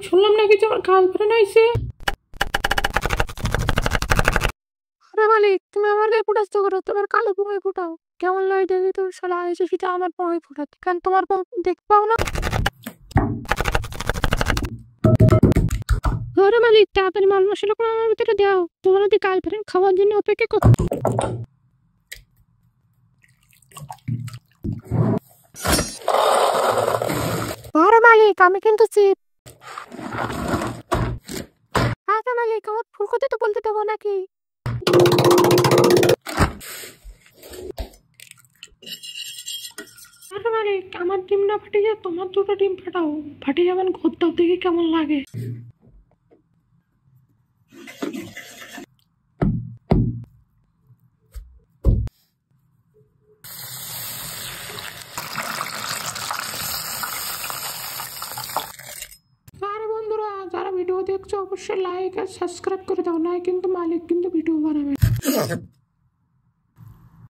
শুনলাম নাকি তোমার গার্লফ্রেন্ড হয়েছে। আরে মালিক, তুমি আমার গায়ে ফুটাচ্ছ করো, তোমার কালো পোঙায় ফুটাও। কেমন লাগে দেখি তো, শালা এসে সেটা আমার পোঙায় ফুটাতে, কারণ তোমার দেখ পাও না। আরে মালিক, তাড়াতাড়ি মাল মশলা করে আমার ভিতরে দাও, তোমার যদি গার্লফ্রেন্ড খাওয়ার জন্য অপেক্ষা করো। আরে মালিক, আমি কিন্তু চিপ। আচ্ছা মালিক, আমার ফুলকপি তো বলতে দেবো নাকি? আরে মালিক, আমার ডিম না ফাটে যায়, তোমার দুটো ডিম ফাটাও। ফাটে যাবেন ঘুরতাও, দেখি কেমন লাগে। আরে বন্ধুরা, যারা ভিডিও দেখছো অবশ্যই লাইক আর সাবস্ক্রাইব করে দাও, নাই কিন্তু মালিক কিন্তু ভিডিও বানাবে।